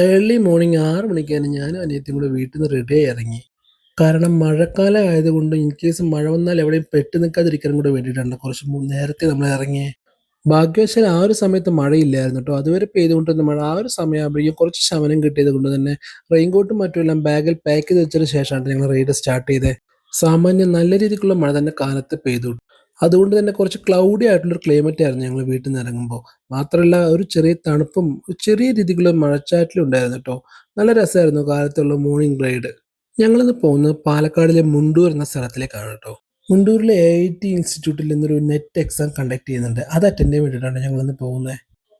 Early morning 6 മണിക്കാണ് ഞാനും അനിയത്തിയും കൂടെ വീട്ടിൽ നിന്ന് റെഡിയായി ഇറങ്ങി. കാരണം മഴക്കാലം ആയതുകൊണ്ട് ഇൻ കേസ് മഴ വന്നാൽ എവിടെയും പെട്ട് നിൽക്കാതിരിക്കാനും കൂടെ വേണ്ടിയിട്ടാണ് കുറച്ച് നേരത്തെ നമ്മൾ ഇറങ്ങിയത്. ഭാഗ്യവശാൽ ആ ഒരു സമയത്ത് മഴയില്ലായിരുന്നു കേട്ടോ. അതുവരെ പെയ്തുകൊണ്ടിരുന്ന മഴ ആ ഒരു സമയമാകുമ്പോഴേക്കും കുറച്ച് ശമനം കിട്ടിയത് കൊണ്ട് തന്നെ റെയിൻകോട്ടും മറ്റുമെല്ലാം ബാഗിൽ പാക്ക് ചെയ്ത് വെച്ചതിന് ശേഷമാണ് ഞങ്ങൾ റൈഡ് സ്റ്റാർട്ട് ചെയ്തത്. സാമാന്യം നല്ല രീതിക്കുള്ള മഴ തന്നെ കാലത്ത് പെയ്തു. അതുകൊണ്ട് തന്നെ കുറച്ച് ക്ലൗഡി ആയിട്ടുള്ളൊരു ക്ലൈമറ്റ് ആയിരുന്നു ഞങ്ങൾ വീട്ടിൽ നിന്ന് ഇറങ്ങുമ്പോൾ. മാത്രമല്ല ഒരു ചെറിയ തണുപ്പും ഒരു ചെറിയ രീതിക്കുള്ള മഴച്ചാറ്റലും ഉണ്ടായിരുന്നു കേട്ടോ. നല്ല രസമായിരുന്നു കാലത്തുള്ള മോർണിംഗ് റൈഡ്. ഞങ്ങളിന്ന് പോകുന്നത് പാലക്കാടിലെ മുണ്ടൂർ എന്ന സ്ഥലത്തിലേക്കാണ് കേട്ടോ. മുണ്ടൂരിലെ AIT ഇൻസ്റ്റിറ്റ്യൂട്ടിൽ നിന്നൊരു നെറ്റ് എക്സാം കണ്ടക്ട് ചെയ്യുന്നുണ്ട്. അത് അറ്റൻഡ് ചെയ്യാൻ വേണ്ടിയിട്ടാണ് ഞങ്ങളിന്ന് പോകുന്നത്.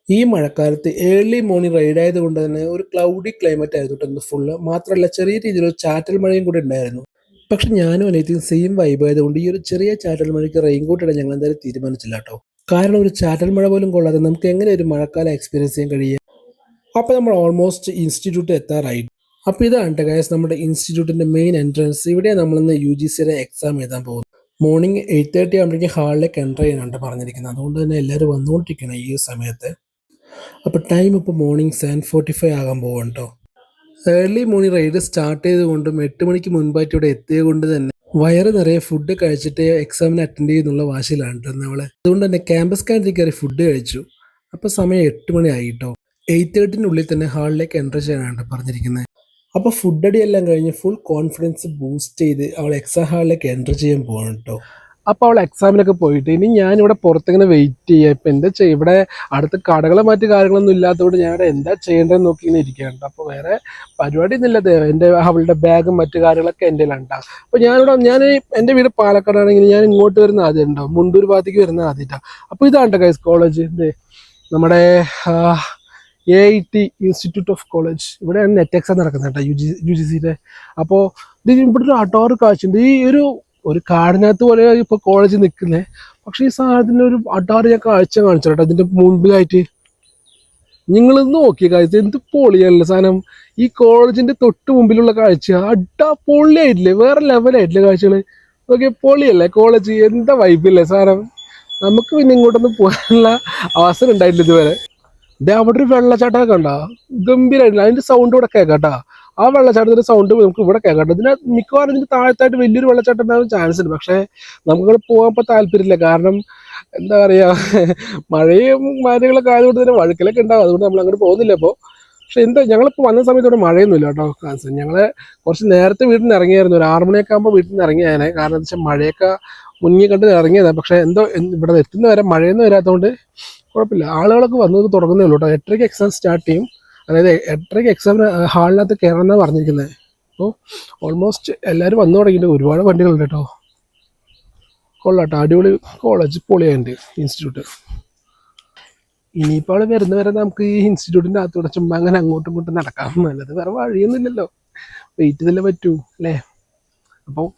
ഈ മഴക്കാലത്ത് ഏർലി മോർണിംഗ് റൈഡ് ആയതുകൊണ്ട് തന്നെ ഒരു ക്ലൗഡി ക്ലൈമറ്റ് ആയിരുന്നു കേട്ടോ ഇന്ന് ഫുള്ള്. മാത്രമല്ല ചെറിയ രീതിയിലൊരു ചാറ്റൽ മഴയും കൂടെ ഉണ്ടായിരുന്നു. പക്ഷെ ഞാനും അനിയത്തിയും സെയിം വൈബ് ആയതുകൊണ്ട് ഈ ഒരു ചെറിയ ചാറ്റൽ മഴയ്ക്ക് റെയിൻകോട്ട് ഇടാൻ ഞങ്ങൾ എന്തായാലും തീരുമാനിച്ചില്ല കേട്ടോ. കാരണം ഒരു ചാറ്റൽ മഴ പോലും കൊള്ളാതെ നമുക്ക് എങ്ങനെ ഒരു മഴക്കാലം എക്സ്പീരിയൻസ് ചെയ്യാൻ കഴിയുക. അപ്പോൾ നമ്മൾ ഓൾമോസ്റ്റ് ഇൻസ്റ്റിറ്റ്യൂട്ട് എത്താറായി. അപ്പോൾ ഇതാണ് ട്ടോ ഗൈസ് നമ്മുടെ ഇൻസ്റ്റിറ്റ്യൂട്ടിന്റെ മെയിൻ എൻട്രൻസ്. ഇവിടെയാണ് നമ്മളിന്ന് UGCയുടെ എക്സാം എഴുതാൻ പോകുന്നത്. മോർണിംഗ് 8:30 ആകുമ്പോഴേക്കും ഹാളിലേക്ക് എൻ്റർ ചെയ്യാനാണ് പറഞ്ഞിരിക്കുന്നത്. അതുകൊണ്ട് തന്നെ എല്ലാവരും വന്നുകൊണ്ടിരിക്കണം ഈ സമയത്ത്. അപ്പോൾ ടൈം ഇപ്പോൾ മോർണിംഗ് 7:45 ആകാൻ പോവാണ് കേട്ടോ. ഏർലി മോർണിംഗ് റൈഡ് സ്റ്റാർട്ട് ചെയ്തുകൊണ്ടും 8 മണിക്ക് മുൻപായിട്ട് ഇവിടെ എത്തിയത് കൊണ്ട് തന്നെ വയറ് നിറയെ ഫുഡ് കഴിച്ചിട്ട് എക്സാമിന് അറ്റൻഡ് ചെയ്യുന്നുള്ള വാശിയിലാണ് കേട്ടോ നമ്മള്. അതുകൊണ്ട് തന്നെ ക്യാമ്പസ് കാൻറ്റീൻ കയറി ഫുഡ് കഴിച്ചു. അപ്പോൾ സമയം 8 മണി ആയി കേട്ടോ. 8:30 തന്നെ ഹാളിലേക്ക് എൻ്റർ ചെയ്യാനാണ് പറഞ്ഞിരിക്കുന്നത്. അപ്പോൾ ഫുഡ് അടിയെല്ലാം കഴിഞ്ഞ് ഫുൾ കോൺഫിഡൻസ് ബൂസ്റ്റ് ചെയ്ത് അവൾ എക്സാം ഹാളിലേക്ക് എൻ്റർ ചെയ്യാൻ പോവാണ് കേട്ടോ. അപ്പോൾ അവൾ എക്സാമിനൊക്കെ പോയിട്ട് ഇനി ഞാനിവിടെ പുറത്തിങ്ങനെ വെയിറ്റ് ചെയ്യുക. ഇപ്പം എന്താ ചെയ്യുക, ഇവിടെ അടുത്ത് കടകളോ മറ്റു കാര്യങ്ങളൊന്നും ഇല്ലാത്തതുകൊണ്ട് ഞാനിവിടെ എന്താ ചെയ്യേണ്ടതെന്ന് നോക്കി ഇങ്ങനെ ഇരിക്കുകയാണ്. അപ്പോൾ വേറെ പരിപാടിയൊന്നുമില്ല. അവളുടെ ബാഗും മറ്റു കാര്യങ്ങളൊക്കെ എൻ്റെ കയ്യിലുണ്ടാവും. അപ്പോൾ ഞാൻ എൻ്റെ വീട് പാലക്കാടാണെങ്കിൽ ഞാൻ ഇങ്ങോട്ട് വരുന്ന ആദ്യം ഉണ്ടാവും, മുണ്ടൂർ ഭാഗത്തേക്ക് വരുന്ന ആദ്യമായിട്ടാണ്. അപ്പോൾ ഇതാണ് ഗൈസ് കോളേജ്. ഇത് നമ്മുടെ AIT ഇൻസ്റ്റിറ്റ്യൂട്ട് ഓഫ് കോളേജ്. ഇവിടെയാണ് നെറ്റ് എക്സാം നടക്കുന്നത് കേട്ടോ, UGCയുടെ. അപ്പോൾ ഇത് ഇവിടെ ഒരു അടോറ് കാഴ്ചയുണ്ട്. ഈ ഒരു കാടിനകത്ത് പോലെ ഇപ്പോൾ കോളേജ് നിൽക്കുന്നത്. പക്ഷേ ഈ സാധനത്തിന് ഒരു അടാറ് ഞാൻ കാഴ്ച കാണിച്ചു കേട്ടോ ഇതിൻ്റെ മുൻപിലായിട്ട്. നിങ്ങളിന്ന് നോക്കിയ കാഴ്ച എന്ത് പൊളിയല്ല സാധനം. ഈ കോളേജിന്റെ തൊട്ട് മുമ്പിലുള്ള കാഴ്ച പൊളിയായിട്ടില്ലേ, വേറെ ലെവലായിട്ടില്ലേ കാഴ്ചകൾ. നോക്കിയ പൊളിയല്ലേ കോളേജ്, എന്താ വൈബില്ലേ സാധനം. നമുക്ക് പിന്നെ ഇങ്ങോട്ടൊന്നും പോകാനുള്ള അവസരം ഉണ്ടായിട്ടില്ല ഇതുവരെ. ഇത് അവിടെ ഒരു വെള്ളച്ചാട്ടമൊക്കെ ഉണ്ടോ, ഗംഭീരമായിട്ടില്ല. അതിന്റെ സൗണ്ട് ഇവിടെ കേൾക്കാട്ടാ. ആ വെള്ളച്ചാട്ടത്തിന്റെ സൗണ്ട് നമുക്ക് ഇവിടെ കേൾക്കട്ടെ. മിക്കവാറും ഇതിന് താഴത്തായിട്ട് വലിയൊരു വെള്ളച്ചാട്ടം ഉണ്ടാകാൻ ചാൻസ് ഉണ്ട്. പക്ഷെ നമുക്ക് പോകാൻ ഇപ്പൊ താല്പര്യമില്ല. കാരണം എന്താ പറയാ, മഴയും മരങ്ങളൊക്കെ ആയതുകൊണ്ട് തന്നെ വഴുക്കലൊക്കെ ഉണ്ടാവും. അതുകൊണ്ട് നമ്മൾ അങ്ങോട്ട് പോകുന്നില്ല ഇപ്പോൾ. പക്ഷെ ഞങ്ങളിപ്പോൾ വന്ന സമയത്ത് ഇവിടെ മഴയൊന്നുമില്ല കേട്ടോ. ഞങ്ങള് കുറച്ച് നേരത്തെ വീട്ടിൽ നിന്ന് ഇറങ്ങിയായിരുന്നു. ഒരു 6 മണിയൊക്കെ ആകുമ്പോൾ വീട്ടിൽ നിന്ന് ഇറങ്ങിയാനെ. കാരണം എന്താ വെച്ചാൽ മഴയൊക്കെ മുന്നിൽ കണ്ട് ഇറങ്ങിയതാണ്. പക്ഷെ ഇവിടെ എത്തുന്ന വരെ മഴയൊന്നും വരാത്തതുകൊണ്ട് കുഴപ്പമില്ല. ആളുകളൊക്കെ വന്നത് തുടങ്ങുന്നേ ഉള്ളൂ കേട്ടോ. 8:30 എക്സാം സ്റ്റാർട്ട് ചെയ്യും. അതായത് 8:30 എക്സാം ഹാളിനകത്ത് കയറണമെന്നാണ് പറഞ്ഞിരിക്കുന്നത്. അപ്പോൾ ഓൾമോസ്റ്റ് എല്ലാവരും വന്നു തുടങ്ങിയിട്ട് ഒരുപാട് വണ്ടികളുണ്ട് കേട്ടോ. കൊള്ളാട്ടോ, അടിപൊളി കോളേജ്, പൊളിയുണ്ട് ഇൻസ്റ്റിറ്റ്യൂട്ട്. ഇനിയിപ്പോൾ അവൾ വരുന്നവരെ നമുക്ക് ഈ ഇൻസ്റ്റിറ്റ്യൂട്ടിൻ്റെ അകത്തൂടെ ചുമ്മാ അങ്ങനെ അങ്ങോട്ടും ഇങ്ങോട്ടും നടക്കാം. നല്ലത് വേറെ വഴിയൊന്നുമില്ലല്ലോ, വെയിറ്റ് ചെയ്തല്ലേ പറ്റൂ അല്ലേ. അപ്പോൾ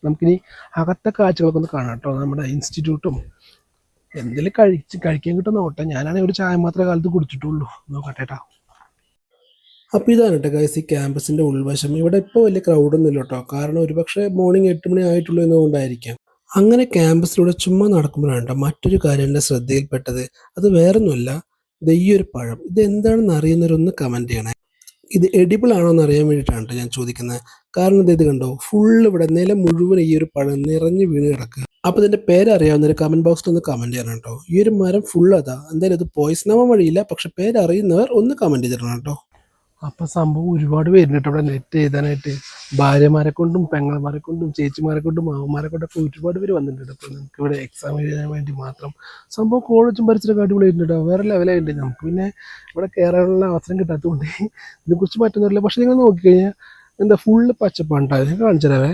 നമുക്കിനി അകത്തെ കാഴ്ചകളൊക്കെ ഒന്ന് കാണാം കേട്ടോ. നമ്മുടെ ഇൻസ്റ്റിറ്റ്യൂട്ടും എന്തെങ്കിലും കഴിക്കാൻ കിട്ടുന്ന നോട്ടെ. ഞാനാണെങ്കിൽ ഒരു ചായ മാത്രമേ കാലത്ത് കുടിച്ചിട്ടുള്ളൂ. നോക്കട്ടെ കേട്ടോ. അപ്പോൾ ഇതാണ് കേട്ടോ ഗൈസ് ഈ ക്യാമ്പസിൻ്റെ ഉൾവശം. ഇവിടെ ഇപ്പോൾ വലിയ ക്രൗഡൊന്നും ഇല്ല കേട്ടോ. കാരണം ഒരുപക്ഷെ മോർണിംഗ് 8 മണി ആയിട്ടുള്ളൂ എന്നുകൊണ്ടായിരിക്കാം. അങ്ങനെ ക്യാമ്പസിലൂടെ ചുമ്മാ നടക്കുമ്പോഴാണ് കേട്ടോ മറ്റൊരു കാര്യം എൻ്റെ ശ്രദ്ധയിൽപ്പെട്ടത്. അത് വേറൊന്നുമല്ല, ഇത് ഈ ഒരു പഴം. ഇത് എന്താണെന്ന് അറിയുന്നവരൊന്ന് കമൻറ്റ് ചെയ്യണേ. ഇത് എഡിബിൾ ആണോ എന്ന് അറിയാൻ വേണ്ടിയിട്ടാണ് കേട്ടോ ഞാൻ ചോദിക്കുന്നത്. കാരണം ഇത് കണ്ടോ, ഫുള്ള് ഇവിടെ നിലം മുഴുവൻ ഈ ഒരു പഴം നിറഞ്ഞ് വീണ് കിടക്കുക. അപ്പോൾ ഇതിൻ്റെ പേരറിയാവുന്നൊരു കമൻറ്റ് ബോക്സിൽ ഒന്ന് കമൻറ്റ് ചെയ്യണം കേട്ടോ. ഈ ഒരു മരം ഫുള്ള് അതാ. എന്തായാലും ഇത് പോയിസൺ ആവാൻ വഴിയില്ല, പക്ഷെ പേരറിയുന്നവർ ഒന്ന് കമൻറ്റ് ചെയ്തിടണം കേട്ടോ. അപ്പൊ സംഭവം ഒരുപാട് പേരുണ്ട് ഇവിടെ നെറ്റ് എഴുതാനായിട്ട്. ഭാര്യമാരെ കൊണ്ടും പെങ്ങന്മാരെ കൊണ്ടും ചേച്ചിമാരെ കൊണ്ടും മാവന്മാരെ കൊണ്ടൊക്കെ ഒരുപാട് പേര് വന്നിട്ടുണ്ട്. അപ്പോൾ നമുക്ക് ഇവിടെ എക്സാം എഴുതാൻ വേണ്ടി മാത്രം. സംഭവം കോളേജും പരിസരമൊക്കെ അടിപൊളിയായിട്ടുണ്ട്, വേറെ ലെവലായിട്ടുണ്ട്. നമുക്ക് പിന്നെ ഇവിടെ കയറാനുള്ള അവസരം കിട്ടാത്തതുകൊണ്ട് ഇതിനെക്കുറിച്ച് പറ്റുന്നില്ല. പക്ഷെ നിങ്ങൾ നോക്കിക്കഴിഞ്ഞാൽ എന്താ ഫുള്ള് പച്ചപ്പാണ് കേട്ടോ. ഞാൻ കാണിച്ചു തരാവേ.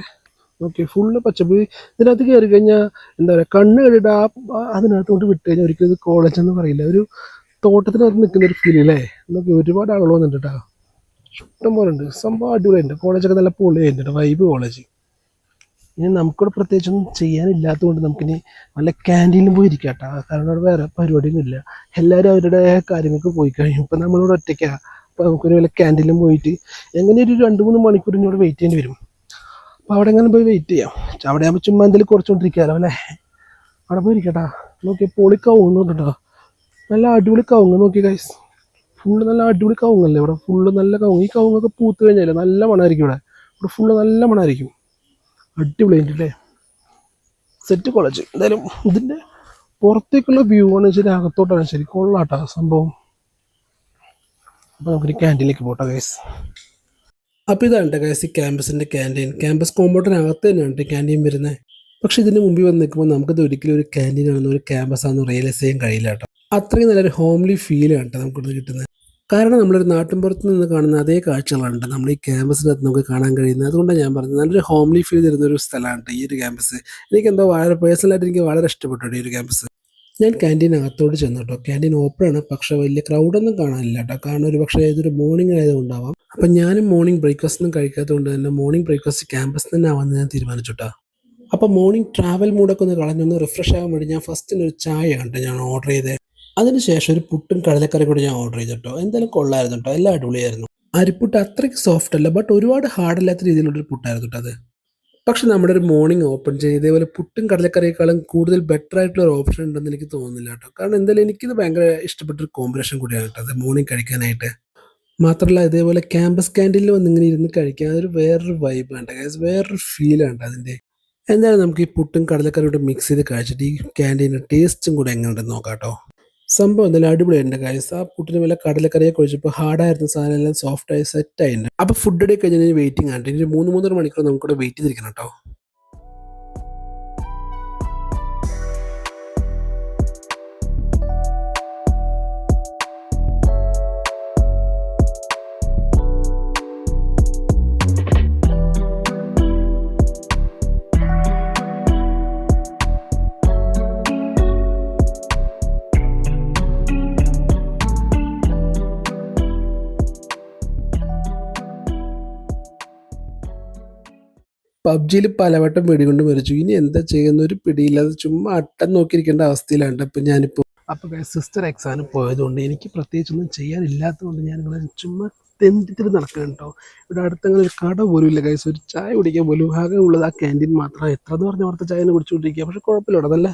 ഓക്കെ, ഫുള്ള് പച്ചപ്പ്. ഇതിനകത്ത് കയറി കഴിഞ്ഞാൽ എന്താ പറയുക, കണ്ണ് കണ്ടിട്ട് അതിനകത്ത് കൊണ്ട് വിട്ട് കഴിഞ്ഞാൽ ഒരിക്കലും ഇത് കോളേജ് എന്ന് പറയില്ല. ഒരു തോട്ടത്തിനകത്ത് നിൽക്കുന്ന ഒരു ഫീൽ അല്ലേ. നോക്കി ഒരുപാട് ആളുകൾ വന്നിട്ടുണ്ട് കേട്ടോ. ഇഷ്ടം പോലെ ഉണ്ട്. സംഭവം അടിപൊളിയുണ്ട്. കോളേജൊക്കെ നല്ല പൊളിയായിട്ടുണ്ട്, വൈബ് കോളേജ്. ഇനി നമുക്കിവിടെ പ്രത്യേകിച്ചൊന്നും ചെയ്യാനില്ലാത്തതുകൊണ്ട് നമുക്കിനി നല്ല ക്യാൻറ്റീനിൽ പോയി ഇരിക്കാം കേട്ടോ. കാരണം അവിടെ വേറെ പരിപാടിയൊന്നും ഇല്ല. എല്ലാവരും അവരുടെ കാര്യങ്ങൾക്ക് പോയി കഴിഞ്ഞു. ഇപ്പം നമ്മളിവിടെ ഒറ്റയ്ക്കാണ്. അപ്പോൾ നമുക്കൊരു വല്ല ക്യാൻറ്റീനിലും പോയിട്ട് എങ്ങനെ ഒരു 2-3 മണിക്കൂർ ഇനി ഇവിടെ വെയിറ്റ് ചെയ്യേണ്ടി വരും. അപ്പോൾ അവിടെ എങ്ങനെ പോയി വെയിറ്റ് ചെയ്യാം. അവിടെ ആകുമ്പോൾ ചുമ്മാ എന്തെങ്കിലും കുറച്ചുകൊണ്ടിരിക്കാമല്ലോ അല്ലേ. അവിടെ പോയി ഇരിക്കട്ടാ. നോക്കി പൊളി കവുങ്ങുന്നുണ്ട് കേട്ടോ, നല്ല അടിപൊളി കവുങ്ങ്. നോക്കി ഗൈസ്, ഫുള്ള് നല്ല അടിപൊളി കവുങ്ങല്ലേ ഇവിടെ, ഫുള്ള് നല്ല കവുങ്ങ്. ഈ കവുങ്ങൊക്കെ പൂത്ത് കഴിഞ്ഞാൽ നല്ല മണമായിരിക്കും ഇവിടെ. ഇവിടെ ഫുള്ള് നല്ല മണമായിരിക്കും. അടിപൊളി അല്ലേ, സെറ്റ് കോളേജ്. എന്തായാലും ഇതിൻ്റെ പുറത്തേക്കുള്ള വ്യൂ ആണ് ശരി, അകത്തോട്ടാണ് ശരി, കൊള്ളാട്ടാ സംഭവം. അപ്പോൾ നമുക്കൊരു ക്യാൻറ്റീനിലേക്ക് പോട്ടെ ഗൈസ്. അപ്പോൾ ഇതാണ് ഗൈസ് ഈ ക്യാമ്പസിൻ്റെ ക്യാൻറ്റീൻ. ക്യാമ്പസ് കോമ്പൗണ്ടിനകത്ത് തന്നെയാണ് ക്യാൻറ്റീൻ വരുന്നത്. പക്ഷെ ഇതിന് മുമ്പിൽ വന്ന് നിൽക്കുമ്പോൾ നമുക്കത് ഒരിക്കലും ഒരു ക്യാൻറ്റീൻ ആണെന്ന്, ഒരു ക്യാമ്പസ് ആണെന്ന് റിയലൈസ് ചെയ്യാൻ കഴിയില്ല കേട്ടോ. അത്രയും നല്ലൊരു ഹോംലി ഫീലാണ് കേട്ടോ നമുക്കിത് കിട്ടുന്നത്. കാരണം നമ്മളൊരു നാട്ടിൻപുറത്ത് നിന്ന് കാണുന്ന അതേ കാഴ്ചകളാണ് നമ്മൾ ഈ ക്യാമ്പസിനകത്ത് നമുക്ക് കാണാൻ കഴിയുന്നത്. അതുകൊണ്ടാണ് ഞാൻ പറഞ്ഞത് നല്ലൊരു ഹോംലി ഫീൽ തരുന്ന ഒരു സ്ഥലമാണ് ഈ ഒരു ക്യാമ്പസ്. എനിക്ക് എന്തോ വളരെ പേഴ്സണലായിട്ട് എനിക്ക് വളരെ ഇഷ്ടപ്പെട്ടു ഈ ഒരു ക്യാമ്പസ്. ഞാൻ ക്യാൻറ്റീനകത്തോട് ചെന്നു കേട്ടോ. ക്യാൻറ്റീൻ ഓപ്പൺ ആണ്, പക്ഷേ വലിയ ക്രൗഡൊന്നും കാണാനില്ല കേട്ടോ. കാരണം ഒരു പക്ഷേ ഇതൊരു മോർണിംഗ് ആയതുകൊണ്ടാവാം. അപ്പം ഞാനും മോർണിംഗ് ബ്രേക്ക്ഫാസ്റ്റ് ഒന്നും കഴിക്കാത്തതുകൊണ്ട് തന്നെ മോർണിംഗ് ബ്രേക്ക്ഫാസ്റ്റ് ക്യാമ്പസ് തന്നെ ആവാമെന്ന് ഞാൻ തീരുമാനിച്ചു കേട്ടോ. അപ്പോൾ മോർണിംഗ് ട്രാവൽ മൂഡൊക്കെ ഒന്ന് കളഞ്ഞൊന്ന് റിഫ്രഷ് ആകാൻ വേണ്ടി ഞാൻ ഫസ്റ്റിന് ഒരു ചായ കണ്ടു ഞാൻ ഓർഡർ ചെയ്തത്. അതിനുശേഷം ഒരു പുട്ടും കടലക്കറി കൂടി ഞാൻ ഓർഡർ ചെയ്തിട്ടോ. എന്തായാലും കൊള്ളായിരുന്നു കേട്ടോ, എല്ലാം അടിപൊളിയായിരുന്നു. അരിപ്പുട്ട് അത്രയ്ക്ക് സോഫ്റ്റ് അല്ല, ബട്ട് ഒരുപാട് ഹാർഡല്ലാത്ത രീതിയിലുള്ളൊരു പുട്ടായിരുന്നു കേട്ടോ അത്. പക്ഷെ നമ്മുടെ ഒരു മോർണിംഗ് ഓപ്പൺ ചെയ്ത് ഇതേപോലെ പുട്ടും കടലക്കറിയേക്കാളും കൂടുതൽ ബെറ്റർ ആയിട്ടുള്ള ഒരു ഓപ്ഷൻ ഉണ്ടെന്ന് എനിക്ക് തോന്നുന്നില്ല കേട്ടോ. കാരണം എന്തായാലും എനിക്കിത് ഭയങ്കര ഇഷ്ടപ്പെട്ടൊരു കോമ്പിനേഷൻ കൂടിയാണ് കേട്ടോ അത് മോർണിംഗ് കഴിക്കാനായിട്ട്. മാത്രമല്ല ഇതേപോലെ ക്യാമ്പസ് ക്യാൻറ്റീനിൽ വന്ന് ഇങ്ങനെ ഇരുന്ന് കഴിക്കാൻ അതൊരു വേറൊരു വൈബ് വേണ്ട, വേറൊരു ഫീലാണ് അതിൻ്റെ. എന്തായാലും നമുക്ക് ഈ പുട്ടും കടലക്കറിയോട് മിക്സ് ചെയ്ത് കഴിച്ചിട്ട് ഈ ക്യാൻറ്റീൻ്റെ ടേസ്റ്റും കൂടെ എങ്ങനെയുണ്ടെന്ന് നോക്കാം കേട്ടോ. സംഭവം എന്തായാലും അടിപൊളിയുണ്ട് ഗൈസ്. ആ പുട്ടിന് വല്ല കടലക്കറിയൊക്കെ ഒഴിച്ചപ്പോൾ ഹാർഡായിരുന്ന സാധനം എല്ലാം സോഫ്റ്റായി സെറ്റായിട്ടുണ്ട്. അപ്പോൾ ഫുഡ് ഡേ കഴിഞ്ഞാൽ വെയിറ്റിംഗ് ആണ്. ഇനി 3-3.5 മണിക്കൂർ നമുക്കിവിടെ വെയിറ്റ് ചെയ്തിരിക്കണം കേട്ടോ. പബ്ജിയിൽ പലവട്ടം വെടികൊണ്ട് മരിച്ചു. ഇനി എന്താ ചെയ്യുന്ന ഒരു പിടിയില്ലാതെ ചുമ്മാ അട്ടം നോക്കിയിരിക്കേണ്ട അവസ്ഥയിലാണ് ഇപ്പം ഞാനിപ്പോൾ. അപ്പോൾ സിസ്റ്റർ എക്സാമിന് പോയതുകൊണ്ട് എനിക്ക് പ്രത്യേകിച്ചൊന്നും ചെയ്യാനില്ലാത്തതുകൊണ്ട് ഞാനിങ്ങനെ ചുമ്മാ തെണ്ടിത്തിരി നടക്കണം കേട്ടോ. ഇവിടെ അടുത്തങ്ങനെ ഒരു കട പോലും ഇല്ല ഗൈസ്. ഒരു ചായ കുടിക്കാൻ പോലും ആകെ ഉള്ളത് ആ ക്യാൻറ്റീൻ മാത്രമാണ്. എത്ര എന്ന് പറഞ്ഞാൽ അവിടുത്തെ ചായ കുടിച്ചുകൊണ്ടിരിക്കുക. പക്ഷേ കുഴപ്പമില്ല, അവിടെ നല്ല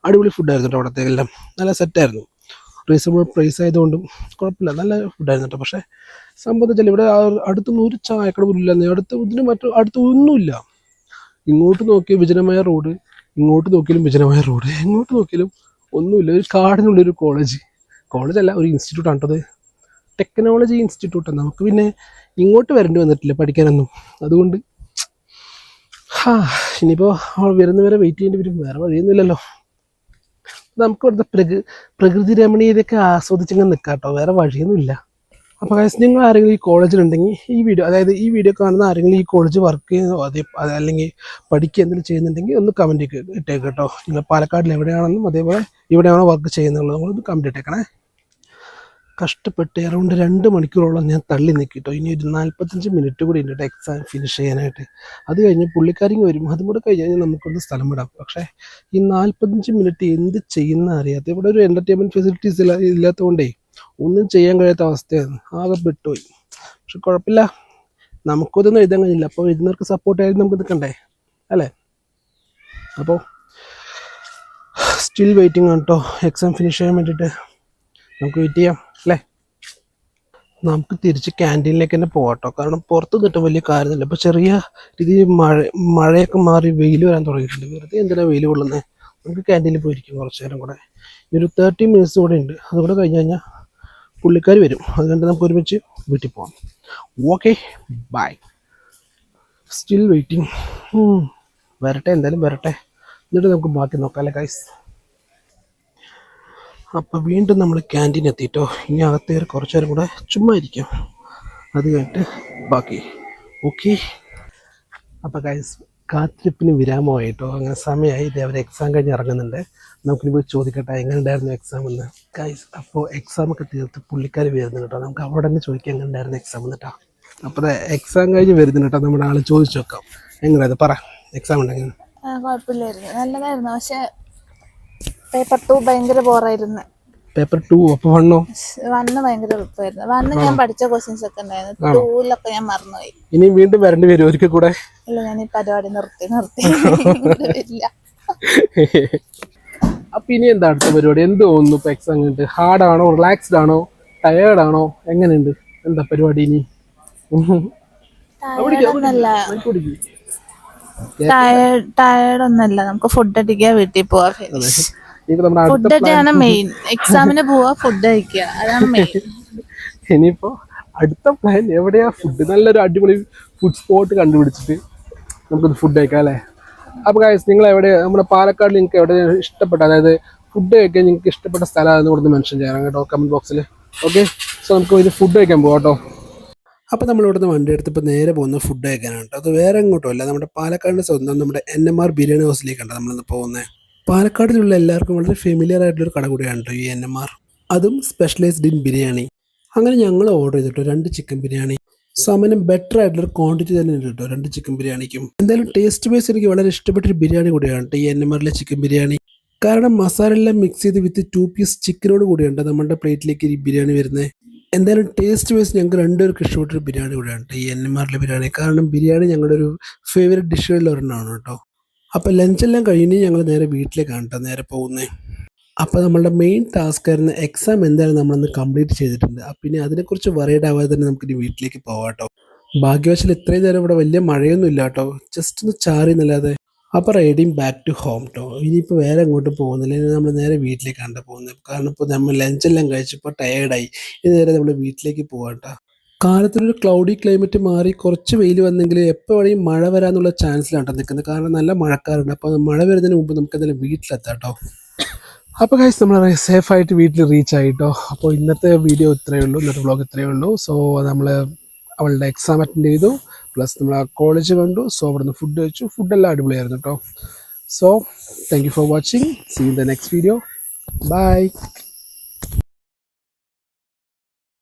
അടിപൊളി ഫുഡായിരുന്നു കേട്ടോ. അവിടത്തേക്കെല്ലാം നല്ല സെറ്റായിരുന്നു. റീസണബിൾ പ്രൈസ് ആയതുകൊണ്ടും കുഴപ്പമില്ല, നല്ല ഫുഡായിരുന്നു കേട്ടോ. പക്ഷേ സംഭവം വെച്ചാൽ ഇവിടെ അടുത്തൊന്നും ഒരു ചായക്കട പോലും ഇല്ല. അടുത്ത് ഒന്നുമില്ല. ഇങ്ങോട്ട് നോക്കിയാൽ വിജനമായ റോഡ്, ഇങ്ങോട്ട് നോക്കിയാലും വിജനമായ റോഡ്, എങ്ങോട്ട് നോക്കിയാലും ഒന്നുമില്ല. ഒരു കാടിനുള്ളൊരു കോളേജല്ല, ഒരു ഇൻസ്റ്റിറ്റ്യൂട്ടാണ് കേട്ടത്. ടെക്നോളജി ഇൻസ്റ്റിറ്റ്യൂട്ടാണ്. നമുക്ക് പിന്നെ ഇങ്ങോട്ട് വരേണ്ടി വന്നിട്ടില്ല പഠിക്കാനൊന്നും. അതുകൊണ്ട് ഇനിയിപ്പോൾ വരുന്നവരെ വെയിറ്റ് ചെയ്യേണ്ടി വരും, വേറെ വഴിയൊന്നുമില്ലല്ലോ. നമുക്ക് ഇവിടുത്തെ പ്രകൃതി രമണീയതയൊക്കെ ആസ്വദിച്ചിങ്ങനെ നിൽക്കാം കേട്ടോ, വേറെ വഴിയൊന്നുമില്ല. അപ്പോൾ ഗൈസ് നിങ്ങൾ ആരെങ്കിലും ഈ കോളേജിലുണ്ടെങ്കിൽ ഈ വീഡിയോ കാണുന്ന ആരെങ്കിലും ഈ കോളേജ് വർക്ക് ചെയ്യുന്നോ അല്ലെങ്കിൽ പഠിക്കുക എന്തെങ്കിലും ചെയ്യുന്നുണ്ടെങ്കിൽ ഒന്ന് കമൻറ്റ് ഇട്ടേക്ക് കേട്ടോ. നിങ്ങൾ പാലക്കാടിൽ എവിടെയാണെന്നും അതേപോലെ ഇവിടെയാണോ വർക്ക് ചെയ്യുന്നുള്ളത് നമ്മളൊന്ന് കമൻറ്റ് ഇട്ടേക്കണേ. കഷ്ടപ്പെട്ട് അറൗണ്ട് 2 മണിക്കൂറോളം ഞാൻ തള്ളി നിൽക്കിട്ടോ. ഇനി ഒരു 45 മിനിറ്റ് കൂടി ഉണ്ട് എക്സാം ഫിനിഷ് ചെയ്യാനായിട്ട്. അത് കഴിഞ്ഞ് പുള്ളിക്കാരിങ്ങ് വരും. അതും കൂടെ കഴിഞ്ഞ് കഴിഞ്ഞാൽ നമുക്കൊന്ന് സ്ഥലം വിടാം. പക്ഷേ ഈ 45 മിനിറ്റ് എന്ത് ചെയ്യുന്ന അറിയാത്ത, ഇവിടെ ഒരു എൻ്റർടൈൻമെൻറ്റ് ഫെസിലിറ്റീസ് ഇല്ലാത്തതുകൊണ്ടേ ഒന്നും ചെയ്യാൻ കഴിയാത്ത അവസ്ഥയാണ്. ആകെ പെട്ടുപോയി. പക്ഷെ കുഴപ്പമില്ല, നമുക്കതൊന്നും എഴുതാൻ കഴിഞ്ഞില്ല. അപ്പോൾ എഴുതുന്നവർക്ക് സപ്പോർട്ടായിട്ട് നമുക്ക് നിൽക്കണ്ടേ അല്ലേ? അപ്പോൾ സ്റ്റിൽ വെയിറ്റിംഗ് ആണ് കേട്ടോ എക്സാം ഫിനിഷ് ചെയ്യാൻ വേണ്ടിയിട്ട്. നമുക്ക് വെയിറ്റ് ചെയ്യാം അല്ലേ? നമുക്ക് തിരിച്ച് ക്യാൻറ്റീനിലേക്ക് തന്നെ പോകാട്ടോ. കാരണം പുറത്ത് നിന്നിട്ട് വലിയ കാര്യമൊന്നുമില്ല. ഇപ്പോൾ ചെറിയ രീതിയിൽ മഴയൊക്കെ മാറി വെയിൽ വരാൻ തുടങ്ങിയിട്ടുണ്ട്. വെറുതെ എന്തിനാണ് വെയിൽ കൊള്ളുന്നത്? നമുക്ക് ക്യാൻറ്റീനിൽ പോയിരിക്കും കുറച്ച് നേരം കൂടെ. ഒരു 30 മിനിറ്റ്സ് കൂടെ ഉണ്ട്. അതുകൂടെ കഴിഞ്ഞ് കഴിഞ്ഞാൽ പുള്ളിക്കാർ വരും. അതുകൊണ്ട് നമുക്ക് ഒരുമിച്ച് വീട്ടിൽ പോകാം. Okay, bye. Still waiting. വരട്ടെ, എന്തായാലും വരട്ടെ. എന്നിട്ട് നമുക്ക് ബാക്കി നോക്കാം അല്ലേ ഗൈസ്? അപ്പോൾ വീണ്ടും നമ്മൾ ക്യാൻറ്റീൻ എത്തിയിട്ടോ. ഇനി അകത്തേറി കുറച്ച് നേരം കൂടെ ചുമ്മാ ഇരിക്കാം. അത് കഴിഞ്ഞിട്ട് ബാക്കി. ഓക്കെ. അപ്പോൾ ഗൈസ് കാത്തിരിപ്പിന് വിരാമമായിട്ടോ. അങ്ങനെ സമയമായി. ഇതേവരെ എക്സാം കഴിഞ്ഞ് ഇറങ്ങുന്നുണ്ട്. നമുക്കിനി പോയി ചോദിക്കട്ടെ എങ്ങനെ ഉണ്ടായിരുന്നു എക്സാം എന്ന്. ഗൈസ് അപ്പോൾ എക്സാമൊക്കെ തീർത്ത് പുള്ളിക്കാർ വരുന്നു കേട്ടോ. നമുക്ക് അവിടെ തന്നെ ചോദിക്കാം എങ്ങനെ ഉണ്ടായിരുന്നു എക്സാം എന്നിട്ടാ. അപ്പോൾ എക്സാം കഴിഞ്ഞ് വരുന്നു കേട്ടോ. നമ്മുടെ ആൾ ചോദിച്ചു നോക്കാം. എങ്ങനെയായത് പറ, എക്സാം ഉണ്ടെങ്കിൽ? കുഴപ്പമില്ലായിരുന്നു, നല്ലതായിരുന്നു. പക്ഷെ പേപ്പർ 2 ഭയങ്കര ബോറായിരുന്നു. പേപ്പർ 2? അപ്പോൾ 1 ഭയങ്കര എളുപ്പമായിരുന്നു. 1 ഞാൻ പഠിച്ച ക്വസ്റ്റ്യൻസ് ഒക്കെ ഉണ്ടായിരുന്നു. 2 ഞാൻ മറന്നുപോയി. ഇനി വീണ്ടും വരേണ്ടി വരും ഒരിക്കൽ കൂടെ? ഇല്ല, ഞാൻ ഈ പരിപാടി നിർത്തി ഇല്ല. അപ്പൊ ഇനി എന്താ അടുത്ത പരിപാടി? എന്ത് തോന്നുന്നു ഇപ്പൊ എക്സാം കഴിഞ്ഞിട്ട്? ഹാർഡാണോ, റിലാക്സ്ഡ് ആണോ, ടയേർഡാണോ? എങ്ങനെയുണ്ട്? എന്താ പരിപാടി ഇനി? ടയർഡൊന്നല്ല, ടയർഡൊന്നല്ല. നമുക്ക് ഫുഡ് അടിക്കുക, വീട്ടിൽ പോവാ. ഇനിയിപ്പോ നമ്മുടെ അടുത്ത ഫുഡ് അടിയാണ് മെയിൻ. എക്സാമിന് പോവാ, ഫുഡ് കഴിക്കുക, അതാണ് മെയിൻ. ഇനിയിപ്പോ അടുത്ത പ്ലാൻ എവിടെയാ? ഫുഡ് നല്ലൊരു അടിപൊളി ഫുഡ് സ്പോട്ട് കണ്ടുപിടിച്ചിട്ട് നമുക്കൊന്ന് ഫുഡ് കഴിക്കാം അല്ലേ? അപ്പോൾ ഗൈസ്, നിങ്ങൾ എവിടെ, നമ്മുടെ പാലക്കാട് നിങ്ങൾക്ക് എവിടെ ഇഷ്ടപ്പെട്ട, അതായത് ഫുഡ് കഴിക്കാൻ നിങ്ങൾക്ക് ഇഷ്ടപ്പെട്ട സ്ഥലം അതെന്ന് കൊടുത്ത് മെൻഷൻ ചെയ്യാം കേട്ടോ, കമൻറ്റ് ബോക്സിൽ. ഓക്കെ, സോ നമുക്ക് ഇത് ഫുഡ് കഴിക്കാൻ പോകാം കേട്ടോ. അപ്പോൾ നമ്മളിവിടുന്ന് വണ്ടി എടുത്തപ്പോൾ നേരെ പോകുന്ന ഫുഡ് കഴിക്കാനാണ് കേട്ടോ. അത് വേറെ എങ്ങോട്ടും അല്ല, നമ്മുടെ പാലക്കാടിൻ്റെ സ്വന്തം നമ്മുടെ NMR ബിരിയാണി ഹൗസിലേക്കാണ് നമ്മളിന്ന് പോകുന്നത്. പാലക്കാടിലുള്ള എല്ലാവർക്കും വളരെ ഫെമിലിയർ ആയിട്ടുള്ളൊരു കട കൂടിയാണ് കേട്ടോ ഈ NMR. അതും സ്പെഷ്യലൈസ്ഡ് ഇൻ ബിരിയാണി. അങ്ങനെ ഞങ്ങൾ ഓർഡർ ചെയ്തിട്ടോ 2 ചിക്കൻ ബിരിയാണി. സമയം ബെറ്റർ ആയിട്ടുള്ളൊരു ക്വാണ്ടിറ്റി തന്നെ ഉണ്ട് കേട്ടോ 2 ചിക്കൻ ബിരിയാണിക്കും. എന്തായാലും ടേസ്റ്റ് വൈസ് എനിക്ക് വളരെ ഇഷ്ടപ്പെട്ടൊരു ബിരിയാണി കൂടിയാണ് കേട്ടോ ഈ NMRലെ ചിക്കൻ ബിരിയാണി. കാരണം മസാല എല്ലാം മിക്സ് ചെയ്ത് വിത്ത് 2 പീസ് ചിക്കനോട് കൂടിയാണ് നമ്മുടെ പ്ലേറ്റിലേക്ക് ഈ ബിരിയാണി വരുന്നത്. എന്തായാലും ടേസ്റ്റ് വൈസ് ഞങ്ങൾക്ക് രണ്ടുപേർക്ക് ഇഷ്ടപ്പെട്ടൊരു ബിരിയാണി കൂടിയാണ് കേട്ടോ ഈ NMRലെ ബിരിയാണി. കാരണം ബിരിയാണി ഞങ്ങളുടെ ഒരു ഫേവറേറ്റ് ഡിഷുകളിൽ ഒരെണ്ണമാണ് കേട്ടോ. അപ്പോൾ ലഞ്ചെല്ലാം കഴിഞ്ഞ് ഞങ്ങൾ നേരെ വീട്ടിലേക്കാണ് കേട്ടോ നേരെ പോകുന്നത്. അപ്പോൾ നമ്മളുടെ മെയിൻ ടാസ്ക് ആയിരുന്ന എക്സാം എന്തായാലും നമ്മളൊന്ന് കംപ്ലീറ്റ് ചെയ്തിട്ടുണ്ട്. പിന്നെ അതിനെക്കുറിച്ച് വറീഡ് ആവാതെ തന്നെ നമുക്കിനി വീട്ടിലേക്ക് പോകാം കേട്ടോ. ഭാഗ്യവശാൽ ഇത്രയും നേരം ഇവിടെ വലിയ മഴയൊന്നും ഇല്ല കേട്ടോ, ജസ്റ്റ് ഒന്ന് ചാറി എന്നല്ലാതെ. അപ്പോൾ റൈഡിങ് ബാക്ക് ടു ഹോം കേട്ടോ. ഇനിയിപ്പോൾ വേറെ അങ്ങോട്ട് പോകുന്നില്ല, ഇനി നമ്മൾ നേരെ വീട്ടിലേക്കാണ് പോകുന്നത്. കാരണം ഇപ്പോൾ നമ്മൾ ലഞ്ചെല്ലാം കഴിച്ചപ്പോൾ ടയേർഡായി, ഇനി നേരെ നമ്മൾ വീട്ടിലേക്ക് പോകാം കേട്ടോ. കാലത്തിനൊരു ക്ലൗഡി ക്ലൈമറ്റ് മാറി കുറച്ച് വെയിൽ വന്നെങ്കിൽ എപ്പോൾ വേണമെങ്കിൽ മഴ വരാനുള്ള ചാൻസിലാണ് കേട്ടോ നിൽക്കുന്നത്. കാരണം നല്ല മഴക്കാറുണ്ട്. അപ്പോൾ മഴ വരുന്നതിന് മുമ്പ് നമുക്ക് എന്തായാലും വീട്ടിലെത്താം കേട്ടോ. അപ്പോൾ ഗൈസ്, നമ്മൾ സേഫായിട്ട് വീട്ടിൽ റീച്ച് ആയിട്ടോ. അപ്പോൾ ഇന്നത്തെ വീഡിയോ ഇത്രയേ ഉള്ളൂ, ഇന്നത്തെ വ്ളോഗ് ഇത്രയേ ഉള്ളൂ. സോ നമ്മൾ അവളുടെ എക്സാം അറ്റൻഡ് ചെയ്തു, പ്ലസ് നമ്മൾ ആ കോളേജ് കണ്ടു. സോ അവിടെ നിന്ന് ഫുഡ് കഴിച്ചു. ഫുഡെല്ലാം അടിപൊളിയായിരുന്നു കേട്ടോ. So thank you for watching. See in the next video. By.